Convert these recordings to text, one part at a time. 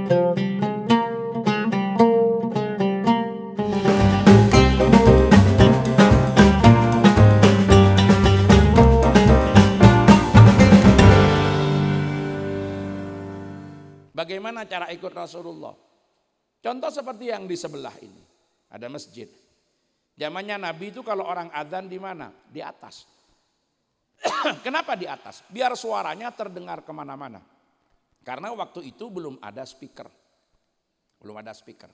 Bagaimana cara ikut Rasulullah? Contoh seperti yang di sebelah ini. Ada masjid. Zamannya Nabi itu kalau orang adzan di mana? Di atas. Kenapa di atas? Biar suaranya terdengar kemana-mana. Karena waktu itu belum ada speaker. Belum ada speaker.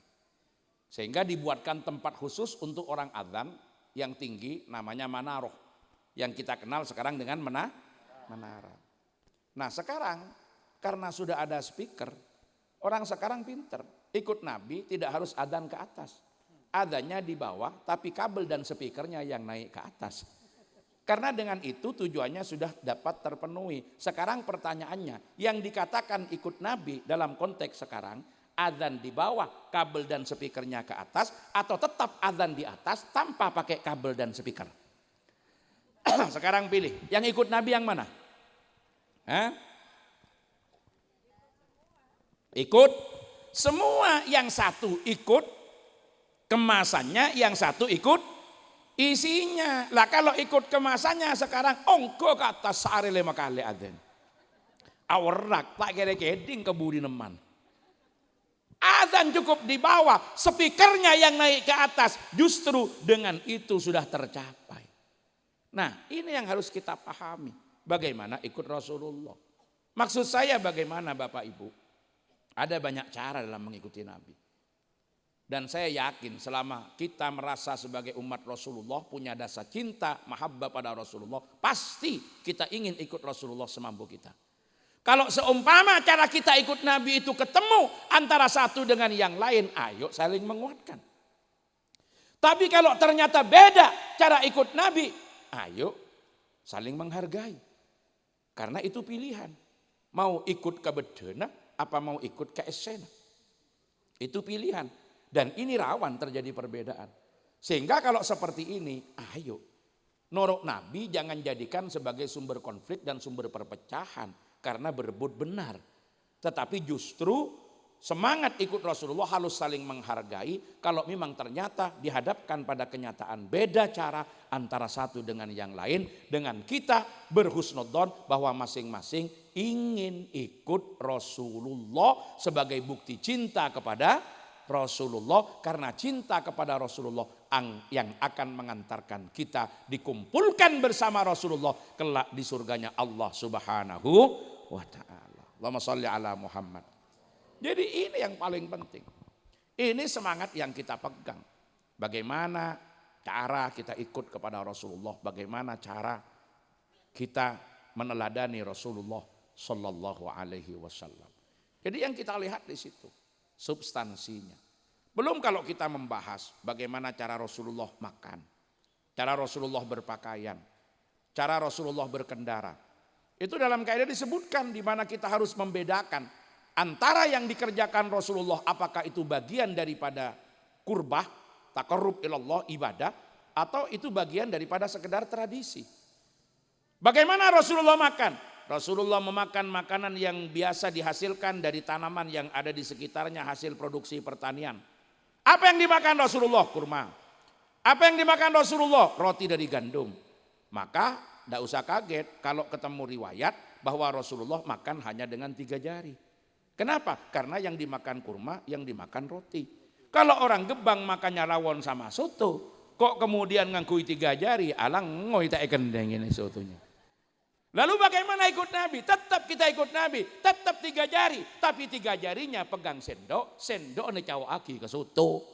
Sehingga dibuatkan tempat khusus untuk orang adzan yang tinggi namanya manaroh. Yang kita kenal sekarang dengan menara. Nah sekarang karena sudah ada speaker, orang sekarang pinter. Ikut Nabi tidak harus adzan ke atas. Adzannya di bawah, tapi kabel dan speakernya yang naik ke atas. Karena dengan itu tujuannya sudah dapat terpenuhi. Sekarang pertanyaannya, yang dikatakan ikut Nabi dalam konteks sekarang, adzan di bawah, kabel dan speakernya ke atas, atau tetap adzan di atas tanpa pakai kabel dan speaker. Sekarang pilih, yang ikut Nabi yang mana? Ikut semua, yang satu ikut kemasannya, yang satu ikut isinya. Lah kalau ikut kemasannya sekarang ongko kata sehari 5 kali adzan. Awerak tak kere-keding kebudi neman. Adzan cukup di bawah, speakernya yang naik ke atas. Justru dengan itu sudah tercapai. Nah ini yang harus kita pahami. Bagaimana ikut Rasulullah. Maksud saya bagaimana Bapak Ibu. Ada banyak cara dalam mengikuti Nabi. Dan saya yakin selama kita merasa sebagai umat Rasulullah punya dasar cinta, mahabbah pada Rasulullah, pasti kita ingin ikut Rasulullah semampu kita. Kalau seumpama cara kita ikut Nabi itu ketemu antara satu dengan yang lain, ayo saling menguatkan. Tapi kalau ternyata beda cara ikut Nabi, ayo saling menghargai. Karena itu pilihan. Mau ikut ke bedena, apa mau ikut ke esena. Itu pilihan. Dan ini rawan terjadi perbedaan. Sehingga kalau seperti ini, ayo. Norok Nabi jangan jadikan sebagai sumber konflik dan sumber perpecahan. Karena berebut benar. Tetapi justru semangat ikut Rasulullah harus saling menghargai. Kalau memang ternyata dihadapkan pada kenyataan beda cara antara satu dengan yang lain. Dengan kita berhusnudzon bahwa masing-masing ingin ikut Rasulullah sebagai bukti cinta kepada Rasulullah. Karena cinta kepada Rasulullah yang akan mengantarkan kita dikumpulkan bersama Rasulullah kelak di surganya Allah Subhanahu wa ta'ala. Allahumma sholli ala Muhammad. Jadi ini yang paling penting. Ini semangat yang kita pegang. Bagaimana cara kita ikut kepada Rasulullah, bagaimana cara kita meneladani Rasulullah sallallahu alaihi wasallam. Jadi yang kita lihat di situ substansinya. Belum kalau kita membahas bagaimana cara Rasulullah makan, cara Rasulullah berpakaian, cara Rasulullah berkendara. Itu dalam kaidah disebutkan di mana kita harus membedakan antara yang dikerjakan Rasulullah apakah itu bagian daripada kurbah, taqarrub ilallah, ibadah, atau itu bagian daripada sekedar tradisi. Bagaimana Rasulullah makan? Rasulullah memakan makanan yang biasa dihasilkan dari tanaman yang ada di sekitarnya, hasil produksi pertanian. Apa yang dimakan Rasulullah? Kurma. Apa yang dimakan Rasulullah? Roti dari gandum. Maka tidak usah kaget kalau ketemu riwayat bahwa Rasulullah makan hanya dengan 3 jari. Kenapa? Karena yang dimakan kurma, yang dimakan roti. Kalau orang Gebang makannya rawon sama soto, kok kemudian ngangkui 3 jari, alang ngoy tak kendeng ini sotonya. Lalu bagaimana ikut Nabi? Tetap kita ikut Nabi, tetap 3 jari. Tapi 3 jarinya pegang sendok, sendok ngecawaki ke soto.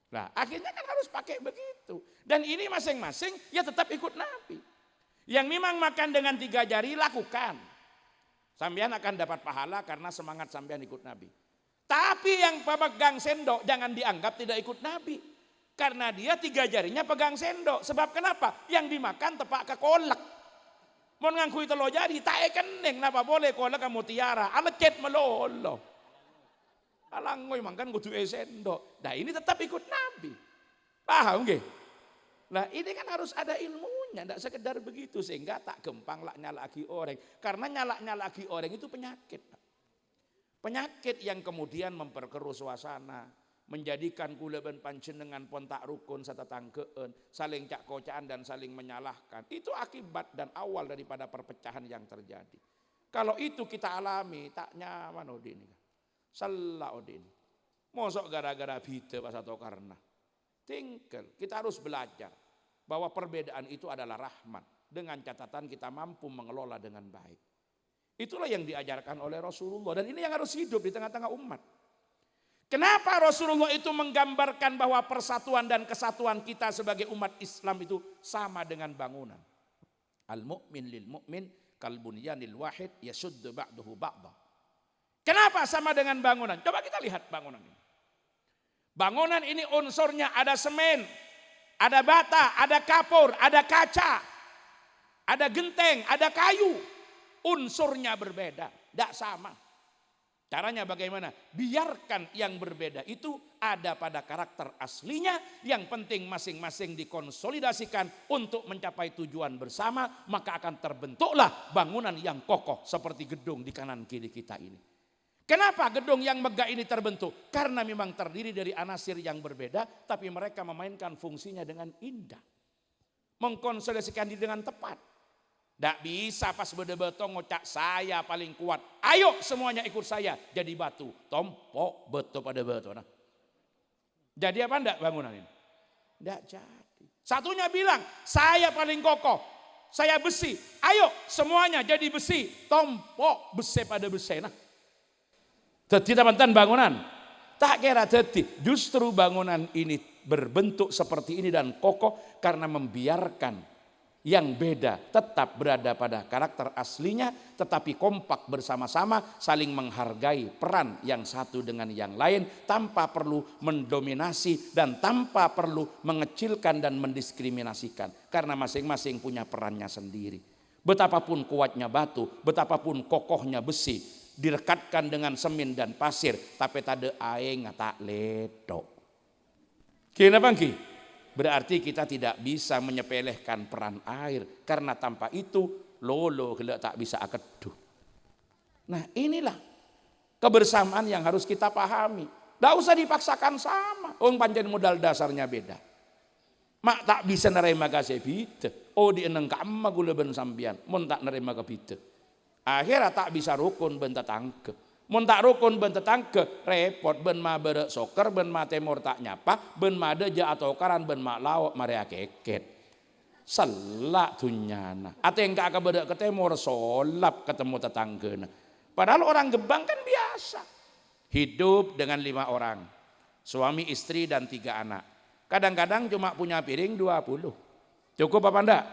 Nah akhirnya kan harus pakai begitu. Dan ini masing-masing ya tetap ikut Nabi. Yang memang makan dengan 3 jari lakukan. Sampean akan dapat pahala karena semangat sampean ikut Nabi. Tapi yang pegang sendok jangan dianggap tidak ikut Nabi. Karena dia 3 jarinya pegang sendok. Sebab kenapa? Yang dimakan tepak ke kolak. Mau ngangkui telo jari, tak keneng, napa boleh kolak ke mutiara, alecet melolo. Alangoy mangkan kudu sendok. Nah ini tetap ikut Nabi. Paham nggih? Nah ini kan harus ada ilmunya, tidak sekedar begitu sehingga tak gampang nyalaki orang. Karena nyalaki orang itu penyakit. Penyakit yang kemudian memperkeruh suasana, menjadikan kula ben panjenengan pon tak rukun satetangkeun, saling cak kocaan dan saling menyalahkan. Itu akibat dan awal daripada perpecahan yang terjadi. Kalau itu kita alami tak nyaman odin. Salah odin. Mosok gara-gara bida pas atau karena. Tinggal kita harus belajar bahwa perbedaan itu adalah rahmat, dengan catatan kita mampu mengelola dengan baik. Itulah yang diajarkan oleh Rasulullah dan ini yang harus hidup di tengah-tengah umat. Kenapa Rasulullah itu menggambarkan bahwa persatuan dan kesatuan kita sebagai umat Islam itu sama dengan bangunan. Al-mu'min lil mu'min kal bunyanil wahid yasuddu ba'duhu ba'da. Kenapa sama dengan bangunan? Coba kita lihat bangunan ini. Bangunan ini unsurnya ada semen, ada bata, ada kapur, ada kaca, ada genteng, ada kayu. Unsurnya berbeda, tidak sama. Caranya bagaimana? Biarkan yang berbeda itu ada pada karakter aslinya. Yang penting masing-masing dikonsolidasikan untuk mencapai tujuan bersama. Maka akan terbentuklah bangunan yang kokoh seperti gedung di kanan kiri kita ini. Kenapa gedung yang megah ini terbentuk? Karena memang terdiri dari anasir yang berbeda. Tapi mereka memainkan fungsinya dengan indah. Mengkonsolidasikan diri dengan tepat. Tidak bisa pas betul-betul ngocak saya paling kuat. Ayo semuanya ikut saya jadi batu. Tompok betul pada batu. Nah. Jadi apa enggak bangunan ini? Tidak jadi. Satunya bilang saya paling kokoh. Saya besi. Ayo semuanya jadi besi. Tompok besi pada besi. Nah. Jadi teman-teman bangunan. Tak kira jadi. Justru bangunan ini berbentuk seperti ini dan kokoh karena membiarkan yang beda tetap berada pada karakter aslinya, tetapi kompak bersama-sama saling menghargai peran yang satu dengan yang lain tanpa perlu mendominasi dan tanpa perlu mengecilkan dan mendiskriminasikan karena masing-masing punya perannya sendiri. Betapapun kuatnya batu, betapapun kokohnya besi, direkatkan dengan semen dan pasir, tapi tade aeng tak ledok. Kenapa Ki? Berarti kita tidak bisa menyepelekan peran air. Karena tanpa itu lolo gelak tak bisa akeduh. Nah inilah kebersamaan yang harus kita pahami. Tidak usah dipaksakan sama. Pancen modal dasarnya beda. Mak tak bisa nerima kasih bida. Oh di eneng kamma gula ben sambian. Mon tak nerima ke bida. Akhirnya tak bisa rukun ben tetangke. Mun tak rukun ben tetangke repot ben ma berek soker ben ma temor tak nyapa ben ma deja atau karan ben ma lawak marea keket selak dunyana ate engka ka berek ke temor solap ketemu tetanggana. Padahal orang Gebang kan biasa hidup dengan 5 orang, suami istri dan 3 anak. Kadang-kadang cuma punya piring 20. Cukup apa enggak?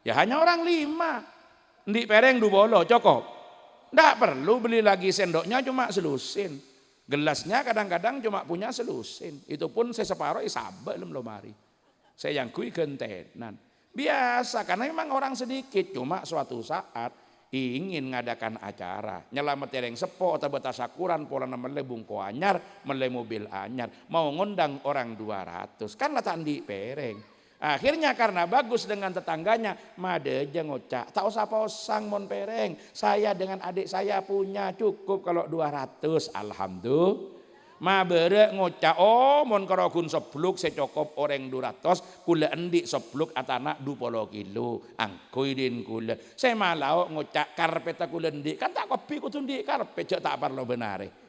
Ya hanya orang 5. Ndik pereng 2 bolo cukup. Tidak perlu beli lagi sendoknya cuma selusin. Gelasnya kadang-kadang cuma punya selusin. Itu pun saya separuh sabak belum lemari. Saya yang kui gentenan. Biasa karena memang orang sedikit. Cuma suatu saat ingin ngadakan acara. Nyelamat tereng sepo atau betasakuran pola namanya bungko anyar. Mele mobil anyar. Mau ngundang orang 200. Kan letak di pereng. Akhirnya karena bagus dengan tetangganya, made aja ngocak. Tak usah posang mon pereng. Saya dengan adik saya punya cukup kalau 200. Alhamdulillah. Ma bere ngocak. Oh mon karogun sebluk secokop orang 200. Kula endik sebluk atana 20 kilo. Angkui din kula. Saya malau ngocak karpet kula endik. Kan tak kopi kutu endik karpet. Cek tak perlu benare.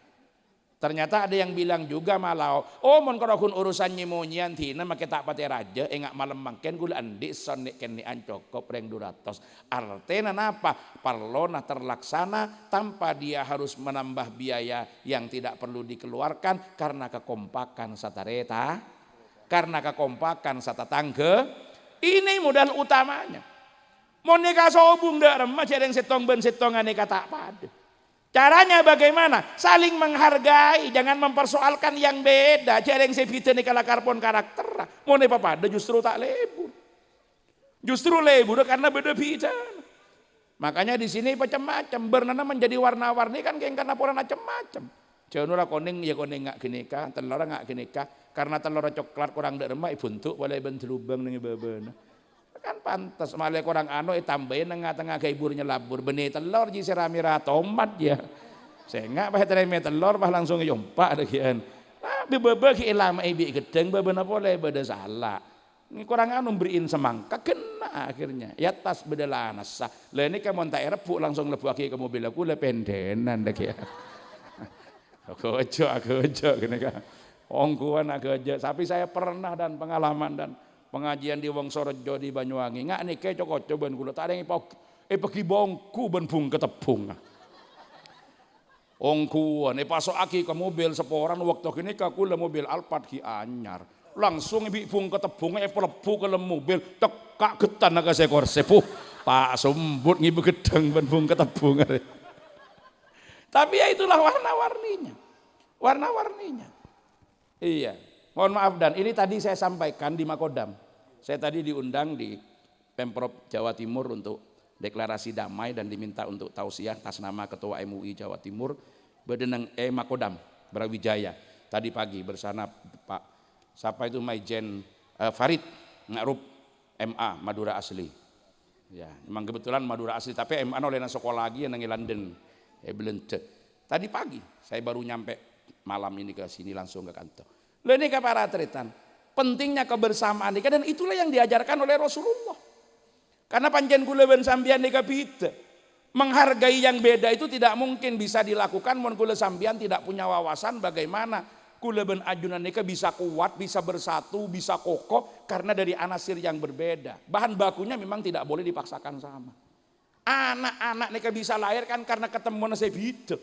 Ternyata ada yang bilang juga malau, oh mon karogun urusan nyemonyian tina make tak pate raja engak malam mangken gula andik sonek kenian cokop reng 200. Artinya napa? Parlona terlaksana tanpa dia harus menambah biaya yang tidak perlu dikeluarkan karena kekompakan satareta, karena kekompakan satatangge. Ini modal utamanya. Mon neka sobung dak remah cereng setong ben setong aneka tak pada. Caranya bagaimana? Saling menghargai, jangan mempersoalkan yang beda. Jareng sevite nih kala karbon karakter. Mau nih pada justru tak lebur. Justru lebur karena beda beda. Makanya di sini macam-macam. Bernana menjadi warna-warni kan kayak karena pola macam-macam. Jangan kuning ya kuning nggak genika, telur nggak genika. Karena telur coklat kurang derma, bentuk boleh bentuk lubang nih babana. Kan pantas malah kurang tambahin tengah-tengah gaiburnya labur benih telur ji seramira tomat ya Saya enggak bah terima telur bah langsung yompak dekian. Tapi bebe ki lama ibi gedeng bebe napa le beda salah. Ini kurang anu beriin semangka kena akhirnya. Ya tas beda lanas sah. Lah ini kamu tak rebuk langsung lebu aki ke mobil aku le pendenan dekian. Aku ojo gini kan. Ongkuan agak aja. Tapi saya pernah dan pengalaman dan pengajian di Wongsorejo di Banyuwangi. Nggak nih kayak cokot coban kula. Tak ada yang pergi bongku ben bung ketepung. Ongkuan pasok aki ke mobil seporan waktu ini kula mobil Alphard ki anyar. Langsung ibi bung ketepung pelebu ke mobil tekak getan naga sekor sepuh. Pak Sumbut ngibu gedeng ben bung ketepung. Tapi ya itulah warna-warninya. Warna-warninya. Iya. Mohon maaf dan ini tadi saya sampaikan di Makodam. Saya tadi diundang di Pemprov Jawa Timur untuk deklarasi damai dan diminta untuk tausiah atas nama Ketua MUI Jawa Timur Bedenang Makodam Brawijaya. Tadi pagi bersama Pak siapa itu Maijen Farid Ngarup MA Madura asli. Ya, memang kebetulan Madura asli tapi MA oleh sekolah lagi yang nang London. Belente. Tadi pagi saya baru nyampe malam ini ke sini langsung ke kantor. Lalu ini ke para tretan, pentingnya kebersamaan ini dan itulah yang diajarkan oleh Rasulullah. Karena panjen kula ben sambian nika beda. Menghargai yang beda itu tidak mungkin bisa dilakukan mun kula sambian tidak punya wawasan bagaimana kula ben ajunan nika bisa kuat, bisa bersatu, bisa kokoh karena dari anasir yang berbeda. Bahan bakunya memang tidak boleh dipaksakan sama. Anak-anak nika bisa lahir kan karena ketemu nase beda.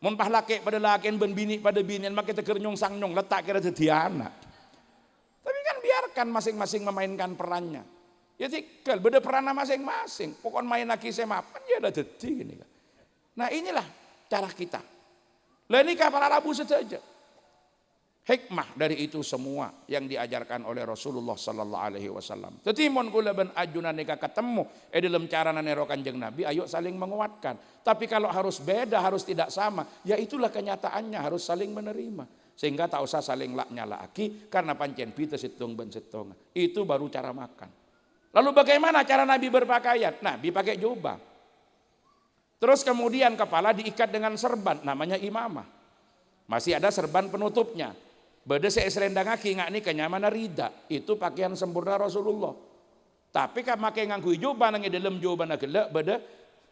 Mun pah laki pada lakian ben bini pada binian make teker nyong sang nyong letak kira jadi anak. Tapi kan biarkan masing-masing memainkan perannya. Ya tinggal beda perannya masing-masing. Pokok main lagi semapan ya udah jadi gini. Nah inilah cara kita. Lah ini kapal Arabu saja. Hikmah dari itu semua yang diajarkan oleh Rasulullah sallallahu alaihi wasallam. Jadi mun kula ben ajunan nika ketemu dalam cara nero Kanjeng Nabi ayo saling menguatkan. Tapi kalau harus beda, harus tidak sama, ya itulah kenyataannya harus saling menerima. Sehingga tak usah saling lak nyala aki karena pancen pita situng ben situng. Itu baru cara makan. Lalu bagaimana cara Nabi berpakaian? Nabi pakai jubah. Terus kemudian kepala diikat dengan serban namanya imamah. Masih ada serban penutupnya. Beda saya serendang aki ngak nih kenyamanan rida. Itu pakaian sempurna Rasulullah. Tapi kan makai nganggu jubah nang dalam jubah nak gelak beda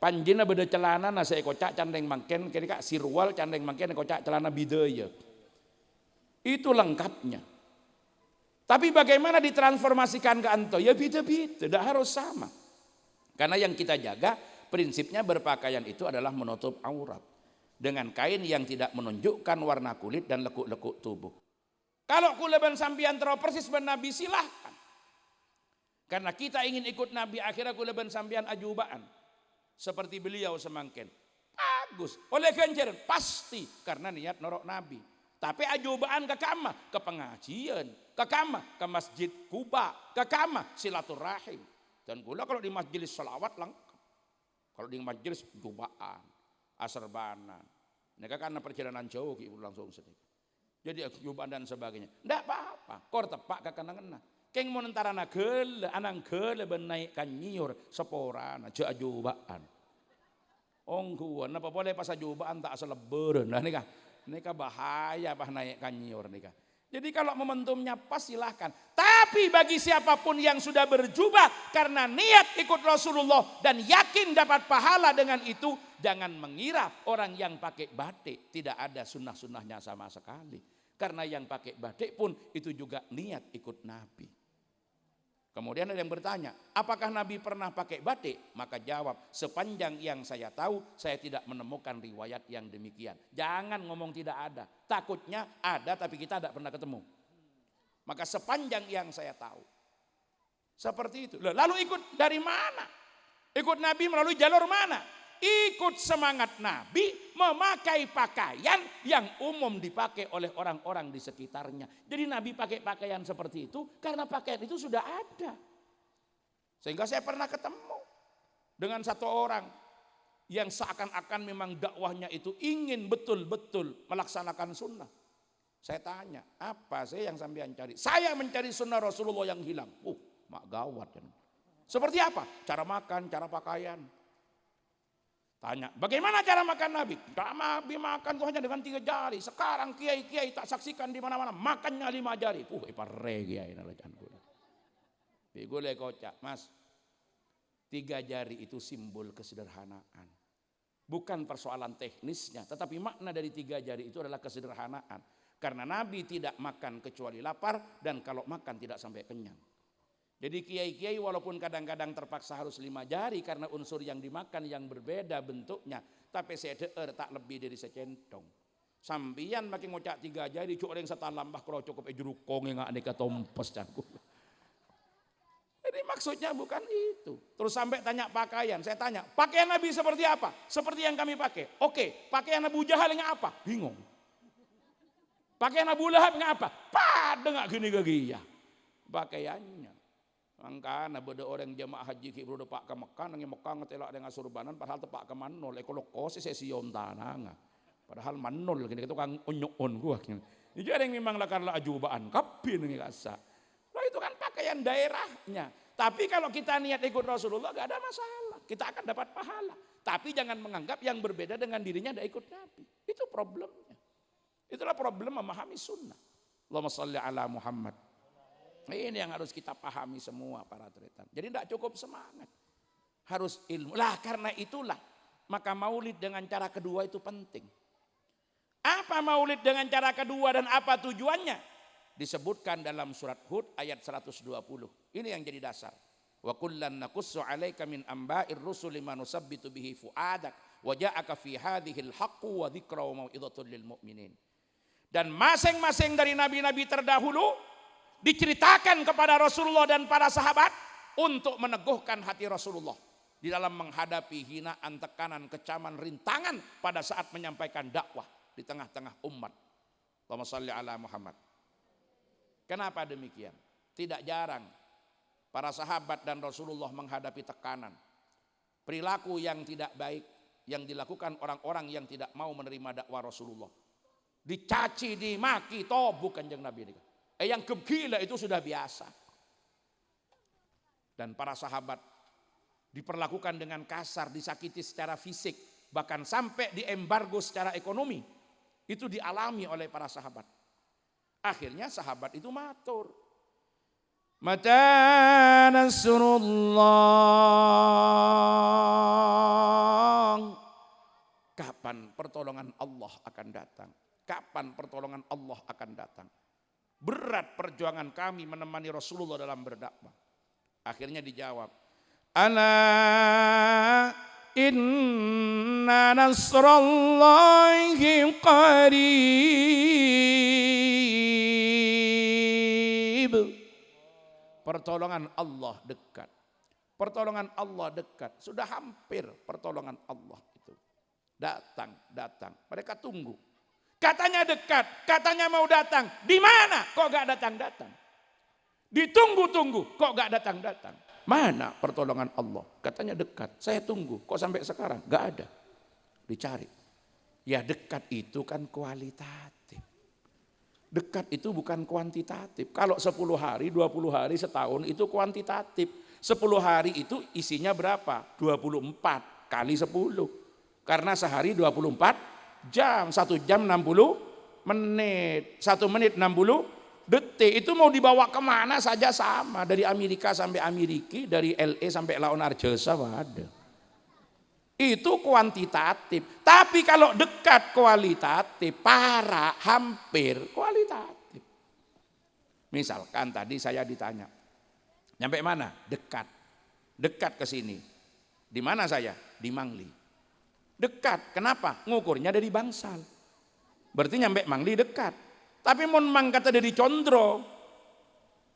panjina beda celana nasi kocak candeng mangken kira sirwal candeng mangken kocak celana bidaya. Itu lengkapnya. Tapi bagaimana ditransformasikan ke anto? Ya beda-beda, tidak harus sama. Karena yang kita jaga prinsipnya berpakaian itu adalah menutup aurat dengan kain yang tidak menunjukkan warna kulit dan lekuk-lekuk tubuh. Kalau kuleban sambian terlalu persis ben Nabi silahkan. Karena kita ingin ikut Nabi akhirnya kuleban sambian ajubaan. Seperti beliau semangkin. Bagus. Oleh ganjaran pasti karena niat norok Nabi. Tapi ajubaan ke kama, ke pengajian, ke kama, ke masjid Kuba, ke kama silaturahim. Dan pula kalau di majelis salawat lengkap. Kalau di majelis jubaan, aserbanan. Ini karena perjalanan jauh ibu langsung sedikit. Jadi jubaan dan sebagainya. Tidak apa-apa. Kor tepak kakana-kena. Keng mau nentara nagel, anang gel benaikkan nyiur seporana je ajubaan. Ongkuan apa boleh pas ajubaan tak seleberan. Nah nikah bahaya bah naikkan nyiur nikah. Jadi kalau momentumnya pas silahkan. Tapi bagi siapapun yang sudah berjubah karena niat ikut Rasulullah dan yakin dapat pahala dengan itu, jangan mengira orang yang pakai batik tidak ada sunnah-sunnahnya sama sekali. Karena yang pakai batik pun itu juga niat ikut Nabi. Kemudian ada yang bertanya, apakah Nabi pernah pakai batik? Maka jawab, sepanjang yang saya tahu, saya tidak menemukan riwayat yang demikian. Jangan ngomong tidak ada. Takutnya ada tapi kita tidak pernah ketemu. Maka sepanjang yang saya tahu. Seperti itu. Lalu ikut dari mana? Ikut Nabi melalui jalur mana? Ikut semangat Nabi memakai pakaian yang umum dipakai oleh orang-orang di sekitarnya. Jadi Nabi pakai pakaian seperti itu karena pakaian itu sudah ada. Sehingga saya pernah ketemu dengan satu orang yang seakan-akan memang dakwahnya itu ingin betul-betul melaksanakan sunnah. Saya tanya, apa sih yang sampean cari? Saya mencari sunnah Rasulullah yang hilang. Mak gawat kan. Seperti apa? Cara makan, cara pakaian. Tanya, bagaimana cara makan Nabi? Nabi makan tuh hanya dengan 3 jari. Sekarang kiai-kiai tak saksikan di mana-mana makannya 5 jari. Ipare kiai nalajan gula. Gule kocak, Mas. 3 jari itu simbol kesederhanaan. Bukan persoalan teknisnya, tetapi makna dari 3 jari itu adalah kesederhanaan. Karena Nabi tidak makan kecuali lapar dan kalau makan tidak sampai kenyang. Jadi kiai-kiai walaupun kadang-kadang terpaksa harus 5 jari karena unsur yang dimakan yang berbeda bentuknya, tapi sedeer tak lebih dari secentong. Sambian makin ngocak 3 jari cuk yang setalambah kalau cukup jeruk konge nggak nika tompes cangku. Jadi maksudnya bukan itu. Terus sampai tanya pakaian, saya tanya, pakaian Nabi seperti apa? Seperti yang kami pakai. Oke, pakaian Abu Jahal yang apa? Bingung. Pakaian Abu Lahab yang apa? Pada nggak gini-gini ya. Pakaiannya. Mangkana beda orang jemaah haji ki bro pak ke Mekah nang Mekah ngetelak dengan surbanan padahal tepak ke manol ekolokose sesion tananga. Padahal manol gini tukang unyon gua gini. Jadi ada yang memang lakarlah ajubaan kapin ngi kasa. Lah itu kan pakaian daerahnya. Tapi kalau kita niat ikut Rasulullah gak ada masalah. Kita akan dapat pahala. Tapi jangan menganggap yang berbeda dengan dirinya tidak ikut Nabi. Itu problemnya. Itulah problem memahami sunnah. Allahumma sholli ala Muhammad. Ini yang harus kita pahami semua para tretan. Jadi tidak cukup semangat. Harus ilmu. Lah karena itulah. Maka maulid dengan cara kedua itu penting. Apa maulid dengan cara kedua dan apa tujuannya? Disebutkan dalam surat Hud ayat 120. Ini yang jadi dasar. Wa kullan naqussu 'alaika min amba'ir rusuli ma nusabbitu bihi fu'adak wa ja'aka fi hadhil haqqu wa dzikra wa mau'izatul lil mu'minin. Dan masing-masing dari nabi-nabi terdahulu diceritakan kepada Rasulullah dan para sahabat untuk meneguhkan hati Rasulullah di dalam menghadapi hinaan, tekanan, kecaman, rintangan pada saat menyampaikan dakwah di tengah-tengah umat. Allahumma shalli ala Muhammad. Kenapa demikian? Tidak jarang para sahabat dan Rasulullah menghadapi tekanan, perilaku yang tidak baik yang dilakukan orang-orang yang tidak mau menerima dakwah Rasulullah. Dicaci, dimaki, tobu kanjeng Nabi ini. Yang gila itu sudah biasa. Dan para sahabat diperlakukan dengan kasar, disakiti secara fisik, bahkan sampai diembargo secara ekonomi. Itu dialami oleh para sahabat. Akhirnya sahabat itu matur. Mata nasrullah. Kapan pertolongan Allah akan datang? Kapan pertolongan Allah akan datang? Berat perjuangan kami menemani Rasulullah dalam berdakwah. Akhirnya dijawab, Ala inna nasrallahi qarib. Pertolongan Allah dekat. Pertolongan Allah dekat. Sudah hampir pertolongan Allah itu. Datang. Mereka tunggu. Katanya dekat, katanya mau datang. Di mana? Kok gak datang-datang? Ditunggu-tunggu, kok gak datang-datang? Mana pertolongan Allah? Katanya dekat, saya tunggu. Kok sampai sekarang? Gak ada. Dicari. Ya dekat itu kan kualitatif. Dekat itu bukan kuantitatif. Kalau 10 hari, 20 hari, setahun itu kuantitatif. 10 hari itu isinya berapa? 24 kali 10. Karena sehari 24 jam, 1 jam 60 menit, 1 menit 60 detik. Itu mau dibawa kemana saja sama, dari Amerika sampai Amerika, dari LA sampai Laon Arjasa ada. Itu kuantitatif. Tapi kalau dekat kualitatif, para hampir kualitatif. Misalkan tadi saya ditanya, nyampe mana? Dekat ke sini. Di mana saya? Di Mangli. Dekat, kenapa? Ngukurnya dari Bangsal. Berarti nyampe Mangli dekat. Tapi mun mang kata dari Condro,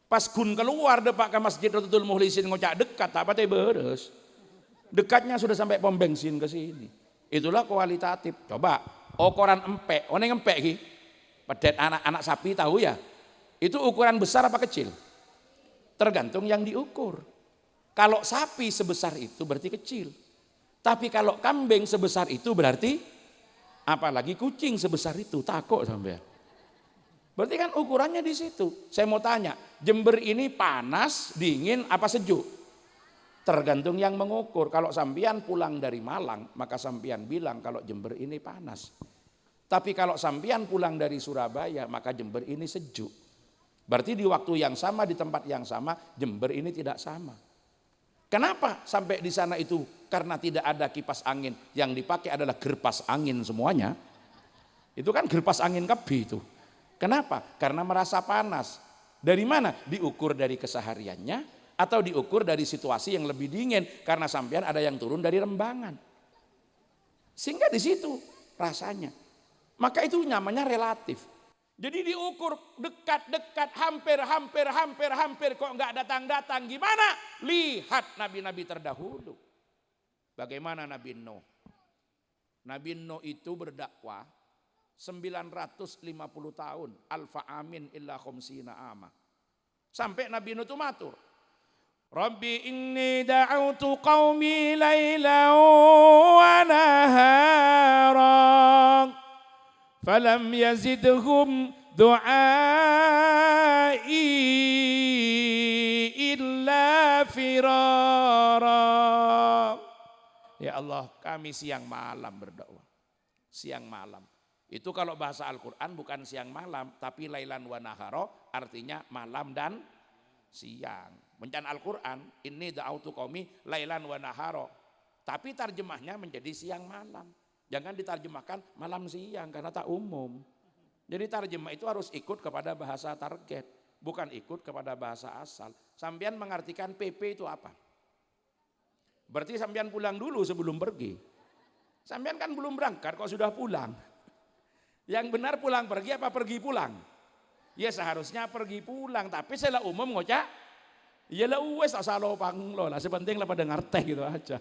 pas kun keluar depak ke Masjid Rotul Muhlisin ngocak dekat, apa teh beres. Dekatnya sudah sampai pom bensin ke sini. Itulah kualitatif. Coba, ukuran empek, one empek ki. Pedet anak-anak sapi tahu ya? Itu ukuran besar apa kecil? Tergantung yang diukur. Kalau sapi sebesar itu berarti kecil. Tapi kalau kambing sebesar itu berarti, apalagi kucing sebesar itu, takut sampai. Berarti kan ukurannya di situ. Saya mau tanya, Jember ini panas, dingin, apa sejuk? Tergantung yang mengukur. Kalau sampean pulang dari Malang, maka sampean bilang kalau Jember ini panas. Tapi kalau sampean pulang dari Surabaya, maka Jember ini sejuk. Berarti di waktu yang sama, di tempat yang sama, Jember ini tidak sama. Kenapa sampai di sana itu? Karena tidak ada kipas angin. Yang dipakai adalah gerpas angin semuanya. Itu kan gerpas angin kebi itu. Kenapa? Karena merasa panas. Dari mana? Diukur dari kesehariannya atau diukur dari situasi yang lebih dingin karena sampean ada yang turun dari Rembangan. Sehingga di situ rasanya. Maka itu namanya relatif. Jadi diukur dekat-dekat, hampir kok enggak datang-datang. Gimana? Lihat nabi-nabi terdahulu. Bagaimana Nabi Nuh? Nabi Nuh itu berdakwah 950 tahun. Alfa amin illa khumsina ama. Sampai Nabi Nuh itu matur. Rabbi inni da'autu qaumi layla wa nahara falam yazidhum du'ai illa firara. Ya Allah, kami siang malam berdakwah. Siang malam. Itu kalau bahasa Al-Quran bukan siang malam, tapi lailan wa nahara, artinya malam dan siang. Mencan Al-Quran, ini da'autu qaumi lailan wa nahara. Tapi tarjemahnya menjadi siang malam. Jangan diterjemahkan malam siang karena tak umum. Jadi tarjemah itu harus ikut kepada bahasa target, bukan ikut kepada bahasa asal. Sampean mengartikan PP itu apa? Berarti sampean pulang dulu sebelum pergi. Sampean kan belum berangkat kok sudah pulang. Yang benar pulang pergi apa pergi pulang? Ya seharusnya pergi pulang, tapi secara umum ngocak. Ya lah wes asal panglo lah, sepenting lah pada ngerti gitu aja.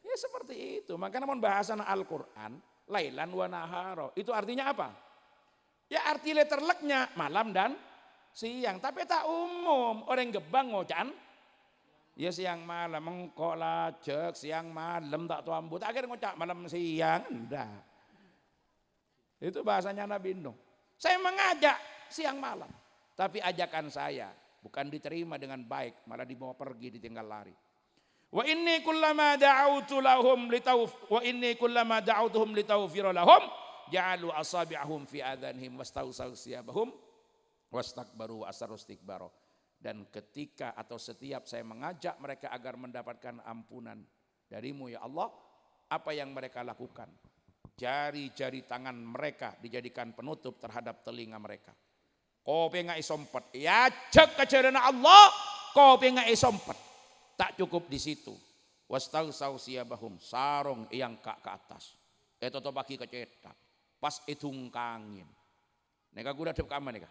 Ya seperti itu. Makanya mau bahasan Al-Quran, lailan wa nahara. Itu artinya apa? Ya arti letterleknya malam dan siang. Tapi tak umum. Orang Gebang ngocan. Ya siang malam engkau lajek, siang malam tak tuambut. Akhirnya ngocak malam siang. Enggak. Itu bahasanya Nabi Nuh. Saya mengajak siang malam. Tapi ajakan saya bukan diterima dengan baik, malah dibawa pergi, ditinggal lari. Wa inni kullama da'autuhum litaghfira lahum ja'alu asabi'ahum fi adhanihim wastawsaw siyabahum wastakbaru wa asarru istikbara. Dan ketika atau setiap saya mengajak mereka agar mendapatkan ampunan darimu ya Allah, apa yang mereka lakukan? Jari-jari tangan mereka dijadikan penutup terhadap telinga mereka. Kopi nggak isompet, ya cek kecerdasan Allah, kopi nggak isompet, tak cukup di situ. Wastagsaw siyabahum, sarong yang ke atas, itu to bagi kecetak, pas itung kangin. Neka gula adep kama neka,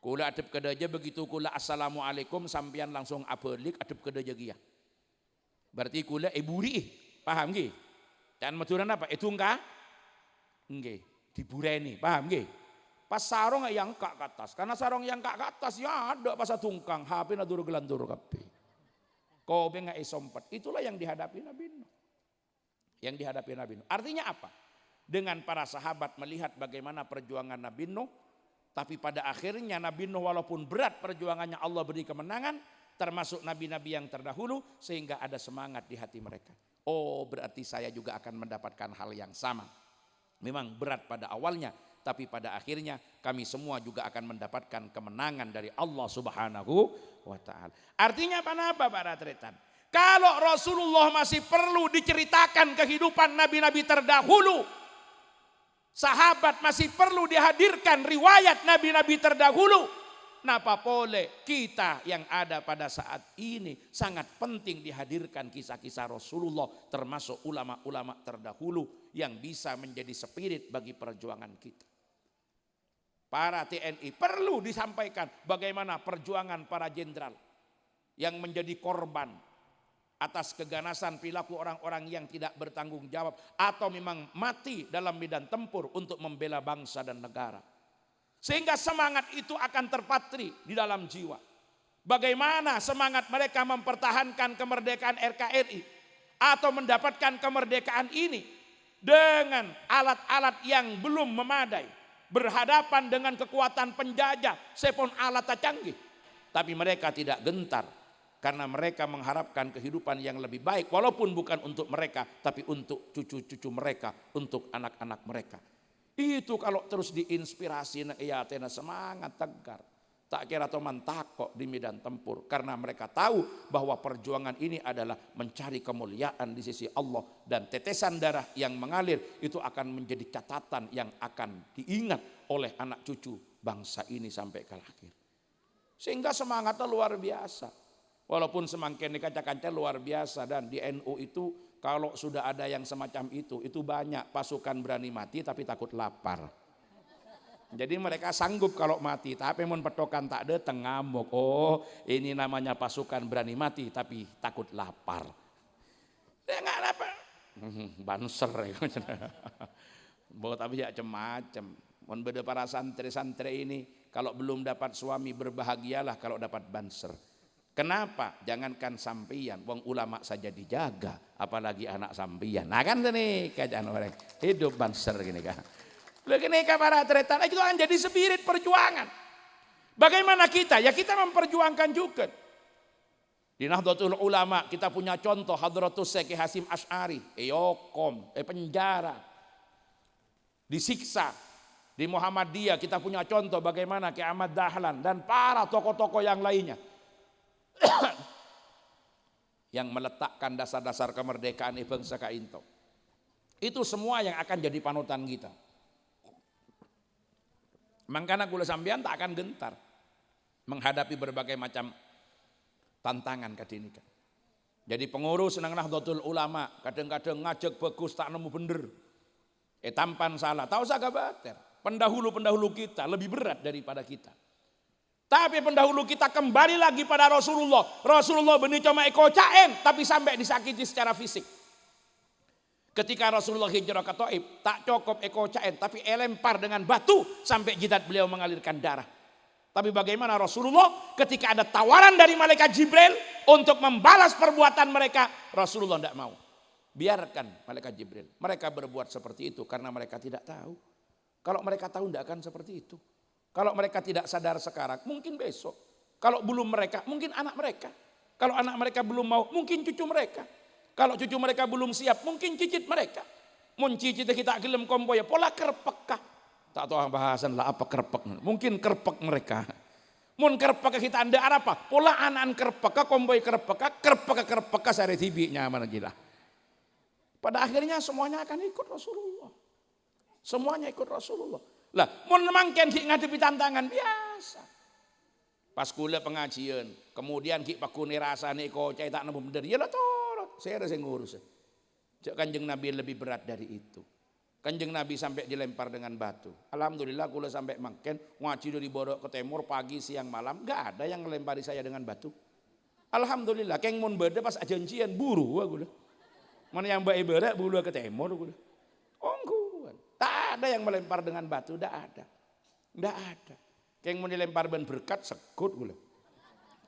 gula adep kedaja begitu gula assalamualaikum sampian langsung abelik adep kedaja gia. Berarti gula iburi, paham gih? Dan maturan apa? Itung ka, nggih, dibureni, paham gih? Pas sarong yang ke atas, karena sarong yang ke atas ya ada pas tungkang, HP na duru gelandur kape. Kau benga isompet, itulah yang dihadapi Nabi Nuh. Yang dihadapi Nabi Nuh. Artinya apa? Dengan para sahabat melihat bagaimana perjuangan Nabi Nuh, tapi pada akhirnya Nabi Nuh walaupun berat perjuangannya Allah beri kemenangan, termasuk nabi-nabi yang terdahulu, sehingga ada semangat di hati mereka. Oh berarti saya juga akan mendapatkan hal yang sama. Memang berat pada awalnya, tapi pada akhirnya kami semua juga akan mendapatkan kemenangan dari Allah Subhanahu wa ta'ala. Artinya apa para tretan? Kalau Rasulullah masih perlu diceritakan kehidupan nabi-nabi terdahulu, sahabat masih perlu dihadirkan riwayat nabi-nabi terdahulu, napa boleh kita yang ada pada saat ini sangat penting dihadirkan kisah-kisah Rasulullah, termasuk ulama-ulama terdahulu yang bisa menjadi spirit bagi perjuangan kita. Para TNI perlu disampaikan bagaimana perjuangan para jenderal yang menjadi korban atas keganasan perilaku orang-orang yang tidak bertanggung jawab atau memang mati dalam medan tempur untuk membela bangsa dan negara. Sehingga semangat itu akan terpatri di dalam jiwa. Bagaimana semangat mereka mempertahankan kemerdekaan RKRI atau mendapatkan kemerdekaan ini dengan alat-alat yang belum memadai. Berhadapan dengan kekuatan penjajah, sepon alat canggih. Tapi mereka tidak gentar Karena mereka mengharapkan kehidupan yang lebih baik. Walaupun bukan untuk mereka, tapi untuk cucu-cucu mereka, untuk anak-anak mereka. Itu kalau terus diinspirasi, ya tena semangat tegar. Tak kira toman takok di medan tempur. Karena mereka tahu bahwa perjuangan ini adalah mencari kemuliaan di sisi Allah. Dan tetesan darah yang mengalir itu akan menjadi catatan yang akan diingat oleh anak cucu bangsa ini sampai ke akhir. Sehingga semangatnya luar biasa. Walaupun semakin dikaca-kaca luar biasa. Dan di NU itu kalau sudah ada yang semacam itu banyak pasukan berani mati tapi takut lapar. Jadi mereka sanggup kalau mati, tapi mun petokan tak datang ngamuk. Oh, ini namanya pasukan berani mati tapi takut lapar. Ya enggak apa. Banser ya. Bawa tapi ya macam-macam. Mun beda para santri-santri ini kalau belum dapat suami berbahagialah kalau dapat banser. Kenapa? Jangankan sampian, wong ulama saja dijaga, apalagi anak sampian. Nah kan nih kajaan orang hidup banser gini kan. Begini para tretan itu kan jadi spirit perjuangan. Bagaimana kita? Ya kita memperjuangkan juga. Di Nahdlatul Ulama kita punya contoh Hadratus Syekh Hasyim Asy'ari, Yokom, penjara, disiksa. Di Muhammadiyah kita punya contoh bagaimana Ki Ahmad Dahlan dan para tokoh-tokoh yang lainnya. Yang meletakkan dasar-dasar kemerdekaan bangsa kainto. Itu semua yang akan jadi panutan kita. Makanya kula sampean tak akan gentar menghadapi berbagai macam tantangan kadinikan. Jadi pengurus nang Nahdlatul Ulama kadang-kadang ngajak bagus tak nemu bener. Tampan salah, tahu saga bater. Pendahulu-pendahulu kita lebih berat daripada kita. Tapi pendahulu kita kembali lagi pada Rasulullah. Rasulullah benih cuma caen tapi sampai disakiti secara fisik. Ketika Rasulullah hijrah ke Taif, tak cukup caen tapi lempar dengan batu sampai jidat beliau mengalirkan darah. Tapi bagaimana Rasulullah ketika ada tawaran dari malaikat Jibril untuk membalas perbuatan mereka, Rasulullah tidak mau. Biarkan malaikat Jibril. Mereka berbuat seperti itu karena mereka tidak tahu. Kalau mereka tahu tidak akan seperti itu. Kalau mereka tidak sadar sekarang, mungkin besok. Kalau belum mereka, mungkin anak mereka. Kalau anak mereka belum mau, mungkin cucu mereka. Kalau cucu mereka belum siap, mungkin cicit mereka. Mun cicit kita gelem kompoya, pola kerpekah. Tak tahu bahasan lah apa kerpek. Mungkin kerpek mereka. Mun kerpek kita anda apa? Pola anak kerpek, kompoy kerpek sari tibi nyaman gila. Pada akhirnya semuanya akan ikut Rasulullah. Semuanya ikut Rasulullah. Lah, mun mangken ki ngadepi tantangan biasa. Pas kula pengajian, kemudian ki pakune rasane kok cai tak nemu bener. Ya lah torot, saya harus ngurus. Cek Kanjeng Nabi lebih berat dari itu. Kanjeng Nabi sampai dilempar dengan batu. Alhamdulillah kula sampai mangken ngaji dari Borok ke Timur pagi siang malam, enggak ada yang ngelempari saya dengan batu. Alhamdulillah, keng mun beda pas ajanjian buru kula. Mana yang bae berak bulu ke Timur kula. Ongguan. Tak ada yang melempar dengan batu, tidak ada. Tidak ada. Yang mau dilempar ban berkat sekut gula.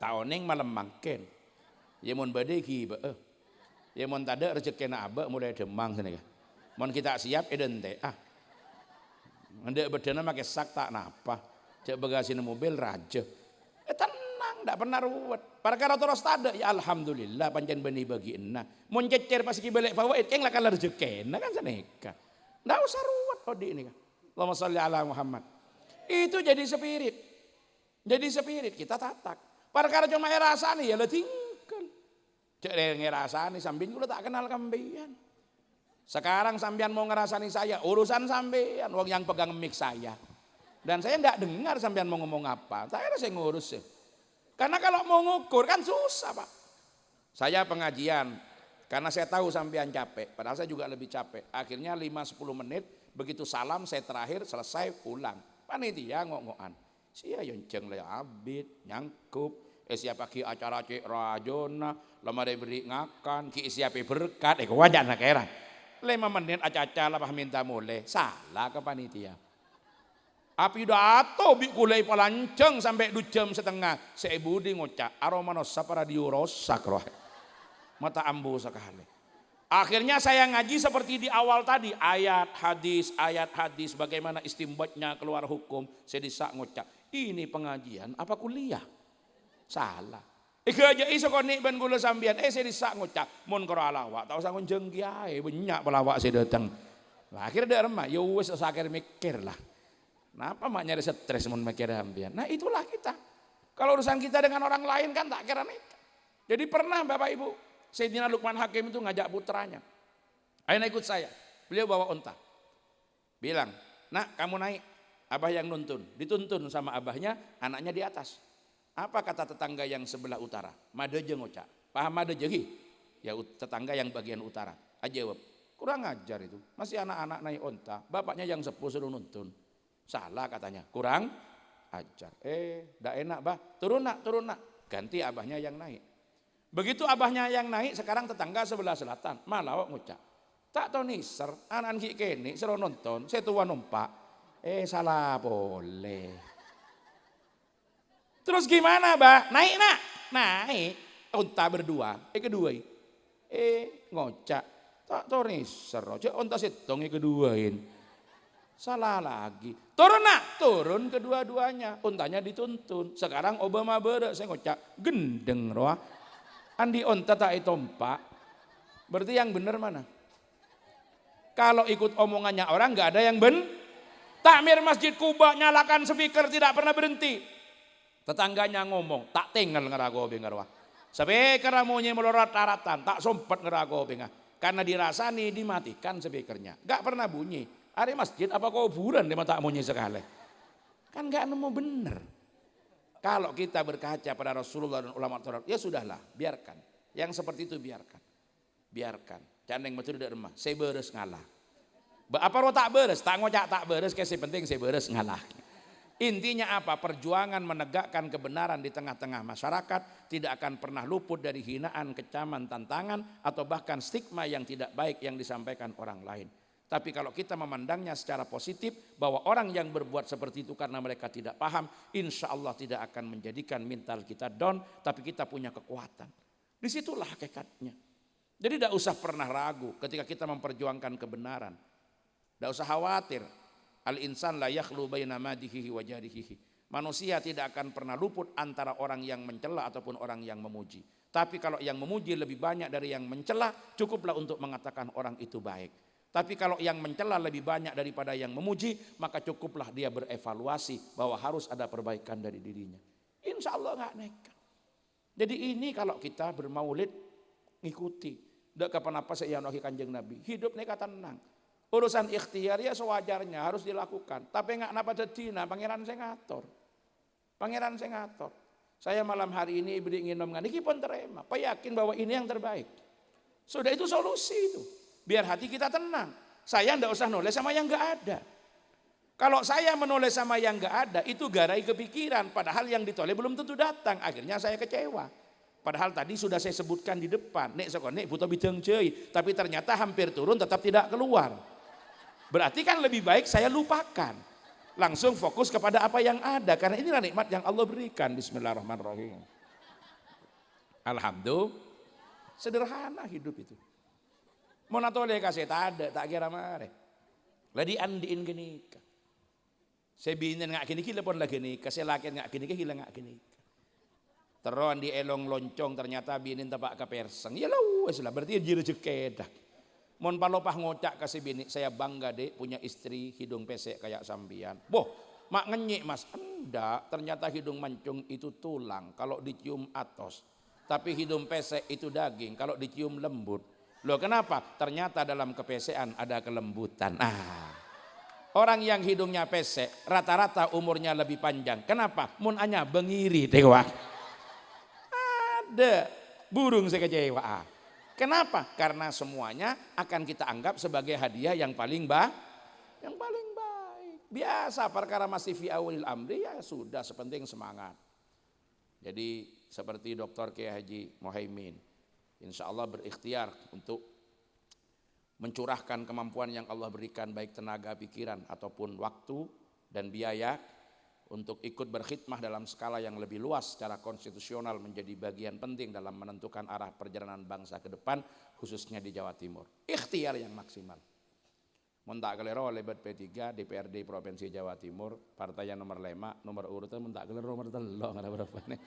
Taoning malam mangken. Ya mun badai ki ba. Ya mun tada rezeki na aba mulai demang sana ya. Mun kita siap edente Ndek bedana make sak tak napa. Cek bagasin mobil raja. Tenang, tidak pernah ruwet. Perkara terus tada ya alhamdulillah pancen beni bagi enna. Mun cecer pas ki balik fawaid keng lakal rezeki kan saneka. Nggak usah ruwet di ini kan. Allahumma sholli ala Muhammad. Itu jadi spirit. Jadi spirit kita tatak. Perkara cuma ngerasani ya lo tinggal. Cek ngerasani sambil gue tak kenal kambian. Sekarang sambian mau ngerasani saya urusan sambian. Wong yang pegang mic saya. Dan saya enggak dengar sambian mau ngomong apa. Saya harus ngurus ya. Karena kalau mau ngukur kan susah Pak. Saya pengajian. Karena saya tahu sampean capek, padahal saya juga lebih capek. Akhirnya 5-10 menit, begitu salam saya terakhir selesai pulang. Panitia ngok-ngokan. Sia yonceng le abid, nyangkup. Siapa ki acara cek rajona, lama diberi ngakan, ki siapa berkat, wajan nak era. 5 menit acara lah minta mulai, salah ke panitia. Api dato bi kulai palanceng sampai 2 jam setengah. Saya budi ngocak, aromanosa para diurosak roh. Mata ambu sekali. Akhirnya saya ngaji seperti di awal tadi. Ayat hadis. Bagaimana istimbatnya keluar hukum. Saya disak ngocak. Ini pengajian apa kuliah? Salah. Ika aja iso konik ben kula sambian. Saya disak ngocak. Mun karo alawak. Tak usah ngonjeng kiai. Banyak pelawak saya datang. Lah akhirnya dia remah. Ya wis akhir mikir lah. Kenapa mak nyari stres mun mikir sambian. Nah itulah kita. Kalau urusan kita dengan orang lain kan tak kira nih. Jadi pernah Bapak Ibu. Sayyidina Luqman Hakim itu ngajak putranya. Ayo ikut saya. Beliau bawa unta. Bilang, nak kamu naik. Abah yang nuntun. Dituntun sama abahnya, anaknya di atas. Apa kata tetangga yang sebelah utara? Madeje ngocak. Paham madeje? Ya tetangga yang bagian utara. Ajawab. Kurang ajar itu. Masih anak-anak naik unta. Bapaknya yang sepuh suruh nuntun. Salah katanya. Kurang ajar. Dah enak bah. Turun nak. Ganti abahnya yang naik. Begitu abahnya yang naik, sekarang tetangga sebelah selatan. Malah ngocak. Tak tahu nih ser. Anak kini seru nonton. Saya tua numpak. Salah boleh. Terus gimana bah? Naik nak? Naik. Unta berdua. Kedua. Ngocak. Tak tahu riser. Cek unta setong keduain. Salah lagi. Turun nak? Turun kedua-duanya. Untanya dituntun. Sekarang Obama beda. Saya ngocak. Gendeng roh. Andi unta tak itompak. Berarti yang benar mana? Kalau ikut omongannya orang gak ada yang Takmir Masjid Kuba nyalakan speaker tidak pernah berhenti. Tetangganya ngomong, tak tinggal ngerago bengarwa. Speaker amunyi melorat taratan, tak sempat ngerago bengar. Karena dirasani dimatikan speakernya. Gak pernah bunyi. Hari masjid apa kuburan dia tak bunyi sekali. Kan gak nemu bener. Kalau kita berkaca pada Rasulullah dan ulama Taurat, ya sudahlah, biarkan. Yang seperti itu biarkan. Biarkan. Candeng betul dari rumah, saya beres ngalah. Apa lo tak beres? Tak ngocak tak beres, kayak penting saya beres ngalah. Intinya apa? Perjuangan menegakkan kebenaran di tengah-tengah masyarakat tidak akan pernah luput dari hinaan, kecaman, tantangan atau bahkan stigma yang tidak baik yang disampaikan orang lain. Tapi kalau kita memandangnya secara positif bahwa orang yang berbuat seperti itu karena mereka tidak paham, insya Allah tidak akan menjadikan mental kita down, tapi kita punya kekuatan. Disitulah hakikatnya. Jadi tidak usah pernah ragu ketika kita memperjuangkan kebenaran. Tidak usah khawatir. Al-insan la yakhlu baina madihihi wa jarihihi. Manusia tidak akan pernah luput antara orang yang mencela ataupun orang yang memuji. Tapi kalau yang memuji lebih banyak dari yang mencela, cukuplah untuk mengatakan orang itu baik. Tapi kalau yang mencela lebih banyak daripada yang memuji, maka cukuplah dia berevaluasi bahwa harus ada perbaikan dari dirinya. Insya Allah nggak nekat. Jadi ini kalau kita bermaulid, ngikuti. Tidak kapan-apa saya yang Kanjeng Nabi. Hidup nekat tenang. Urusan ikhtiar ya sewajarnya harus dilakukan. Tapi enggak napa dedina, pangeran saya ngatur. Pangeran saya ngatur. Saya malam hari ini beri nginom niki pun terima. Pak yakin bahwa ini yang terbaik. Sudah itu solusi itu. Biar hati kita tenang. Saya enggak usah nulis sama yang enggak ada. Kalau saya menulis sama yang enggak ada, itu garai kepikiran. Padahal yang ditoleh belum tentu datang. Akhirnya saya kecewa. Padahal tadi sudah saya sebutkan di depan. Nek sokone butuh bidang cuy. Tapi ternyata hampir turun tetap tidak keluar. Berarti kan lebih baik saya lupakan. Langsung fokus kepada apa yang ada. Karena inilah nikmat yang Allah berikan. Bismillahirrahmanirrahim. Alhamdulillah. Sederhana hidup itu. Mau natole kasih tak ada. Tak kira mare. Ladi andiin gini. Saya binin ngak gini kila pun lagi nikah. Saya lakin ngak gini kila ngak gini. Teruan di elong loncong ternyata binin tapak ke perseng. Ya lah wes lah. Berarti dia rezeki. Mon palopah ngocak kasih bini, saya bangga dek punya istri hidung pesek kayak sambian. Boh, mak ngenyik mas, enggak, ternyata hidung mancung itu tulang kalau dicium atos. Tapi hidung pesek itu daging kalau dicium lembut. Loh kenapa? Ternyata dalam kepesean ada kelembutan. Orang yang hidungnya pesek rata-rata umurnya lebih panjang. Kenapa? Mun anya bengiri dewa. Ada burung saya kecewa. Kenapa? Karena semuanya akan kita anggap sebagai hadiah yang paling baik. Biasa perkara masih fi awalil amri ya sudah sepenting semangat. Jadi seperti Dr. Kiai Haji Muhaimin, insya Allah berikhtiar untuk mencurahkan kemampuan yang Allah berikan baik tenaga, pikiran ataupun waktu dan biaya untuk ikut berkhidmah dalam skala yang lebih luas secara konstitusional menjadi bagian penting dalam menentukan arah perjalanan bangsa ke depan khususnya di Jawa Timur. Ikhtiar yang maksimal. Mun tak kelero lebat P3 DPRD Provinsi Jawa Timur, partai yang nomor 5, nomor urutnya mun tak kelero nomor 3 ngada berapa nih.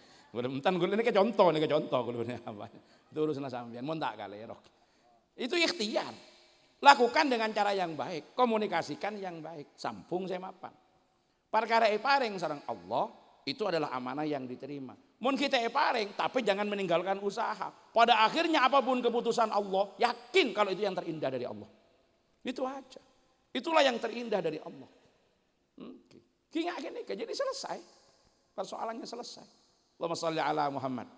Mentan gue ini ke contoh gue apa. Itu urusan sampean mun tak kelero. Itu ikhtiar. Lakukan dengan cara yang baik, komunikasikan yang baik, sampung saya mapan. Perkara paring sareng Allah itu adalah amanah yang diterima. Mun kita paring tapi jangan meninggalkan usaha. Pada akhirnya apapun keputusan Allah, yakin kalau itu yang terindah dari Allah. Itu aja. Itulah yang terindah dari Allah. Kinga gini, jadi selesai. Persoalannya selesai. Allahumma sholli ala Muhammad.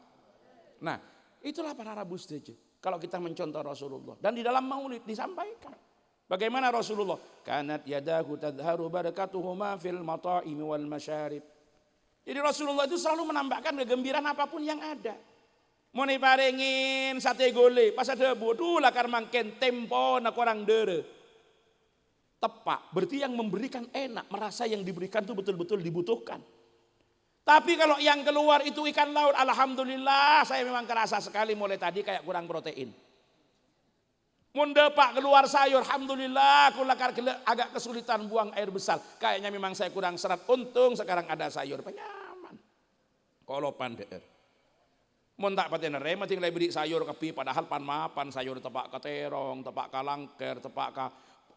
Nah, itulah para Rabu setuju. Kalau kita mencontoh Rasulullah. Dan di dalam maulid disampaikan. Bagaimana Rasulullah? Kanat yadahu tadharu barakatuhuma fil mata'imi wal masyarib. Jadi Rasulullah itu selalu menambahkan kegembiraan apapun yang ada. Mau diparingin sate gole, pas ada bodoh lakar mangken tempo nak orang dere. Tepak, berarti yang memberikan enak, merasa yang diberikan itu betul-betul dibutuhkan. Tapi kalau yang keluar itu ikan laut, alhamdulillah saya memang kerasa sekali mulai tadi kayak kurang protein. Mundepak keluar sayur, alhamdulillah aku agak kesulitan buang air besar. Kayaknya memang saya kurang serat, untung sekarang ada sayur, penyaman. Kolopan deer. Mun tak paten rem tinggal beri sayur kepi padahal pan mapan sayur tepak keterong, tepak kalangker, tepak ka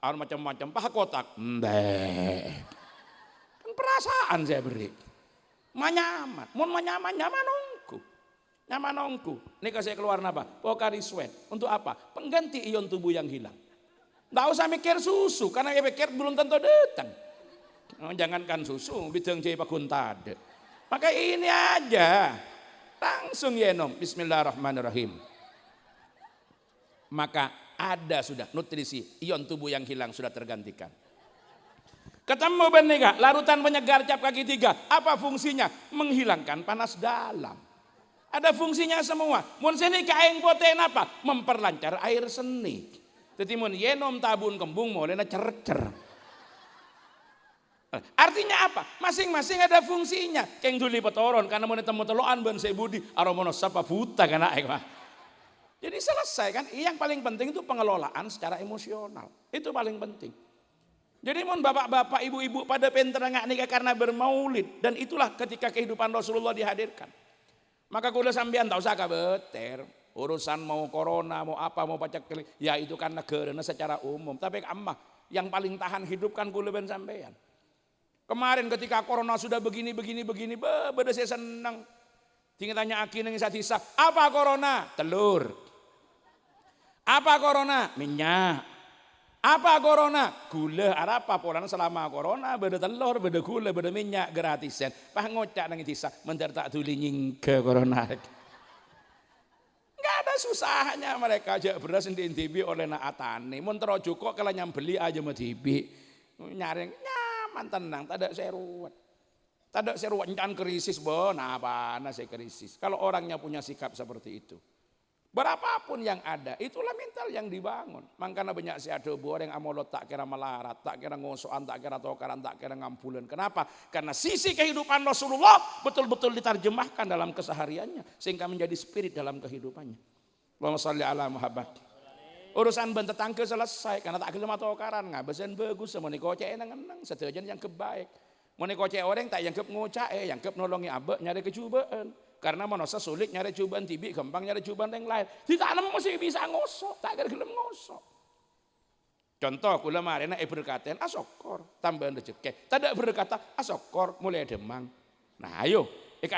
macam-macam paha kotak. Kan perasaan saya beri. Manyaman, mun manyaman nyaman nongku. Nih saya keluar apa? Pokari sweat. Untuk apa? Pengganti ion tubuh yang hilang. Nggak usah mikir susu karena pikir belum tentu datang. Jangankan susu, bidang jai pakuntade. Maka ini aja. Langsung yenom. Bismillahirrahmanirrahim. Maka ada sudah nutrisi, ion tubuh yang hilang sudah tergantikan. Ketemu benega, larutan penyegar cap kaki 3. Apa fungsinya? Menghilangkan panas dalam. Ada fungsinya semua. Mun seni kaeng poten apa? Memperlancar air seni. Jadi mun yenom tabun kembung molena cercer. Artinya apa? Masing-masing ada fungsinya. Keng duli petoron karena mun temu teloan ben sebudi aromono sapa buta kana mah. Jadi selesai kan, yang paling penting itu pengelolaan secara emosional. Itu paling penting. Jadi mohon bapak-bapak, ibu-ibu pada penterengak nikah karena bermaulid. Dan itulah ketika kehidupan Rasulullah dihadirkan. Maka kuda sambian tak usah kabeter. Urusan mau corona, mau apa, mau pacak kelik. Ya itu kan negara secara umum. Tapi amah yang paling tahan hidup kan kuda ben sampean. Kemarin ketika corona sudah begini, beda saya senang. Tinggal tanya akin yang sisa, apa corona? Telur. Apa corona? Minyak. Apa corona? Gula. Apa polana selama corona beda telur, beda gula, beda minyak gratisan. Pah ngocak nang tisa, mentar tak tuli nyingke corona. Enggak ada susahnya mereka aja beras di NTB oleh nak atane. Mun terojo kok kalau nyambeli aja mah tibi. Nyaring nyaman tenang, tak ada seruat. Tak ada seruat jangan krisis nah apa saya krisis. Kalau orangnya punya sikap seperti itu. Berapapun yang ada, itulah mental yang dibangun. Makanya banyak si ada orang amolot tak kira melarat, tak kira ngosokan, tak kira tokaran, tak kira ngampulan. Kenapa? Karena sisi kehidupan Rasulullah betul-betul diterjemahkan dalam kesehariannya. Sehingga menjadi spirit dalam kehidupannya. Allahumma sholli ala Muhammad. Urusan bentet tangke selesai, karena tak gelem tokaran, ngabesan bagus, semua ni kocek enang-enang, setujuan yang kebaik. Mau ni kocek orang tak yang kep ngocak, yang kep nolongi abek nyari kecubaan. Karena manusia sulit nyari cobaan tibi, gampang nyari cobaan yang lain. Ditanam masih bisa ngosok, tak kira gelem ngosok. Contoh kula marina berkata asokor tambahan rezeki. Tidak berkata asokor mulai demang. Nah ayo,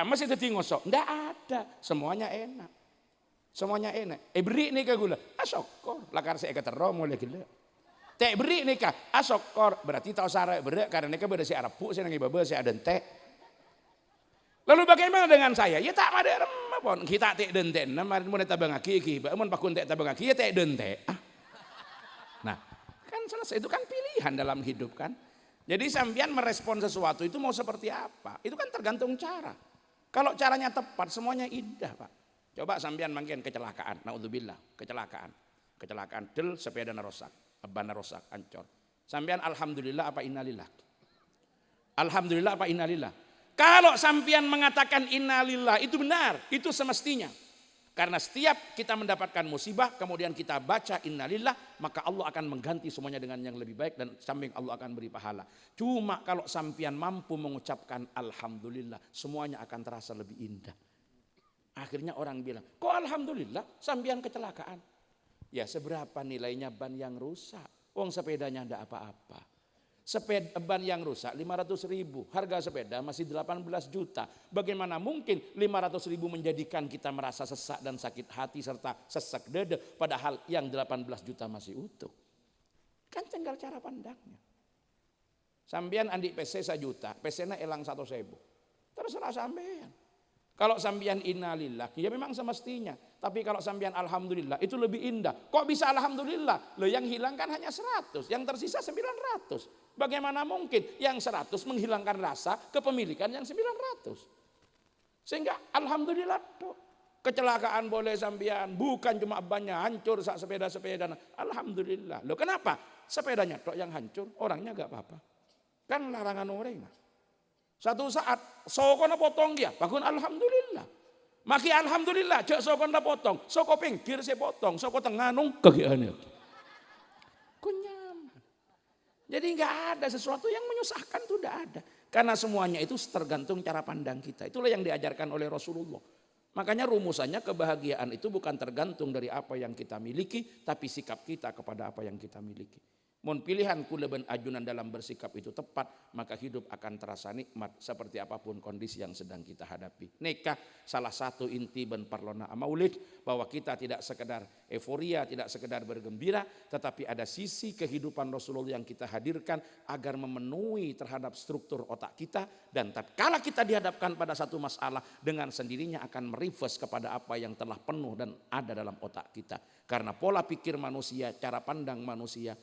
masih tadi ngosok. Ndak ada, semuanya enak. Semuanya enak. Beri nih ke gula, asokor. Lakar saya ketero mulai gila. Tek beri nih kah, asokor. Berarti tahu syarat beri karena nih berada si Arab saya nangi babel saya ada tek. Lalu bagaimana dengan saya? Ya tak ada pun kita tek denten. Nama mun tabang aki ki, mun pakun tek tabang aki ya tek dente. Nah, kan selesai itu kan pilihan dalam hidup kan. Jadi sampean merespon sesuatu itu mau seperti apa? Itu kan tergantung cara. Kalau caranya tepat semuanya indah, Pak. Coba sampean mungkin kecelakaan, naudzubillah, kecelakaan del sepeda rusak, ban rusak, hancur. Sampean alhamdulillah apa innalillah? Alhamdulillah apa innalillah? Kalau sampean mengatakan innalillah itu benar, itu semestinya. Karena setiap kita mendapatkan musibah, kemudian kita baca innalillah, maka Allah akan mengganti semuanya dengan yang lebih baik dan samping Allah akan beri pahala. Cuma kalau sampean mampu mengucapkan alhamdulillah, semuanya akan terasa lebih indah. Akhirnya orang bilang, kok alhamdulillah sampean kecelakaan? Ya seberapa nilainya ban yang rusak? Wong sepedanya ndak apa-apa. Sepeda ban yang rusak 500.000, harga sepeda masih 18 juta. Bagaimana mungkin 500.000 menjadikan kita merasa sesak dan sakit hati serta sesak dada, padahal yang 18 juta masih utuh. Kan tinggal cara pandangnya. Sampean andi PC 1 juta, PC-nya elang 1.000. Terserah sampean. Kalau sampean innalillah, ya memang semestinya. Tapi kalau sampean alhamdulillah, itu lebih indah. Kok bisa alhamdulillah? Loh yang hilang kan hanya 100, yang tersisa 900. Bagaimana mungkin yang 100 menghilangkan rasa kepemilikan yang 900? Sehingga alhamdulillah tuh. Kecelakaan boleh sampean, bukan cuma bannya hancur sak sepeda-sepeda. Alhamdulillah. Loh kenapa? Sepedanya tok yang hancur, orangnya gak apa-apa. Kan larangan orang. Satu saat sokona potong dia, bakun alhamdulillah. Maki alhamdulillah, jak sokona potong, soko pinggir saya potong, soko tengah nung kegiatannya. Nyaman. Jadi nggak ada sesuatu yang menyusahkan, itu tidak ada. Karena semuanya itu tergantung cara pandang kita. Itulah yang diajarkan oleh Rasulullah. Makanya rumusannya kebahagiaan itu bukan tergantung dari apa yang kita miliki, tapi sikap kita kepada apa yang kita miliki. Mun pilihan kuleben ajunan dalam bersikap itu tepat, maka hidup akan terasa nikmat seperti apapun kondisi yang sedang kita hadapi. Nikah salah satu inti ben parlona maulid, bahwa kita tidak sekedar euforia, tidak sekedar bergembira, tetapi ada sisi kehidupan Rasulullah yang kita hadirkan agar memenuhi terhadap struktur otak kita, dan tatkala kita dihadapkan pada satu masalah, dengan sendirinya akan mereverse kepada apa yang telah penuh dan ada dalam otak kita. Karena pola pikir manusia, cara pandang manusia,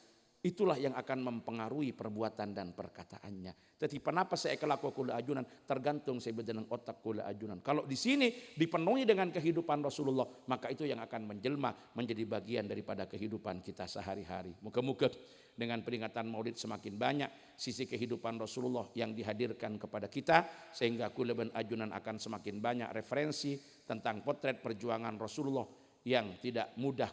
itulah yang akan mempengaruhi perbuatan dan perkataannya. Jadi kenapa saya kelaku kula ajunan tergantung saya dengan otak kula ajunan. Kalau di sini dipenuhi dengan kehidupan Rasulullah, maka itu yang akan menjelma menjadi bagian daripada kehidupan kita sehari-hari. Moga-moga dengan peringatan Maulid semakin banyak sisi kehidupan Rasulullah yang dihadirkan kepada kita, sehingga kula ben ajunan akan semakin banyak referensi tentang potret perjuangan Rasulullah yang tidak mudah,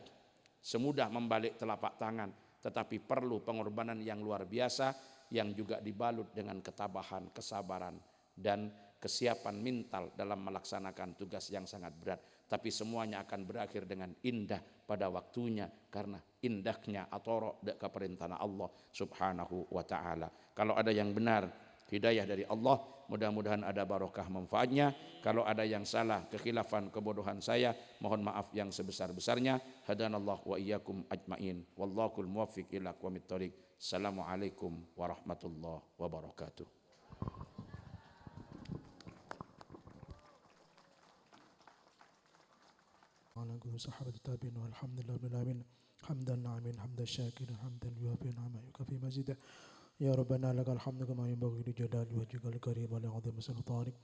semudah membalik telapak tangan, tetapi perlu pengorbanan yang luar biasa yang juga dibalut dengan ketabahan, kesabaran, dan kesiapan mental dalam melaksanakan tugas yang sangat berat. Tapi semuanya akan berakhir dengan indah pada waktunya, karena indahnya atoro dek keperintahan Allah subhanahu wa ta'ala. Kalau ada yang benar, hidayah dari Allah, mudah-mudahan ada barokah manfaatnya. Kalau ada yang salah, kekhilafan, kebodohan saya, mohon maaf yang sebesar-besarnya. Hadanallah wa iyyakum ajmain. Wallahul muwaffiq ila aqwamit thoriq. Assalamualaikum warahmatullahi wabarakatuh. على كل صحابة التابعين والحمد لله رب العالمين حمدا نعمين حمدا شاكرا حمدا يوافي نعمه يكفي مزيدا يا ربنا لك الحمد كما ينبغي لجلال وجهك الكريم ولعظيم سلطانك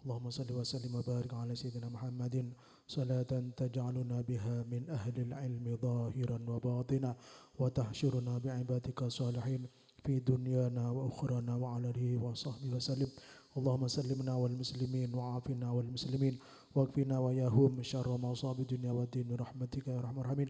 اللهم صل وسلم وبارك على سيدنا محمد صلاة تجعلنا بها من أهل العلم ظاهرا وباطنا وتحشرنا بعبادك الصالحين في دنيانا وأخرانا وعلى آله وصحبه وسلم اللهم سلمنا والمسلمين وعافنا والمسلمين واكفنا وياهم شر مصاب الدنيا والدين برحمتك يا ارحم الراحمين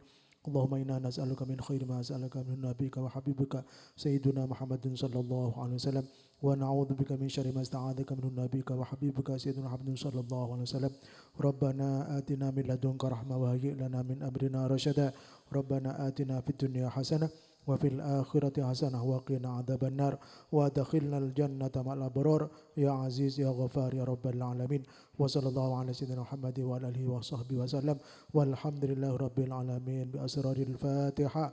اللهم انا نسالك من خير ما سالك من نبيك وحبيبك سيدنا محمد صلى الله عليه وسلم ونعوذ بك من شر ما استعاذك من نبيك وحبيبك سيدنا محمد صلى الله عليه وسلم ربنا آتنا من لدنك رحمة وهيئ لنا من أمرنا رشدا ربنا آتنا في الدنيا حسنة وفي الآخرة حسنة وقنا عذاب النار وادخلنا الجنة مع الأبرار يا عزيز يا غفار يا رب العالمين وصلى الله على سيدنا محمد وعلى آله وصحبه وسلم والحمد لله رب العالمين بأسرار الفاتحة.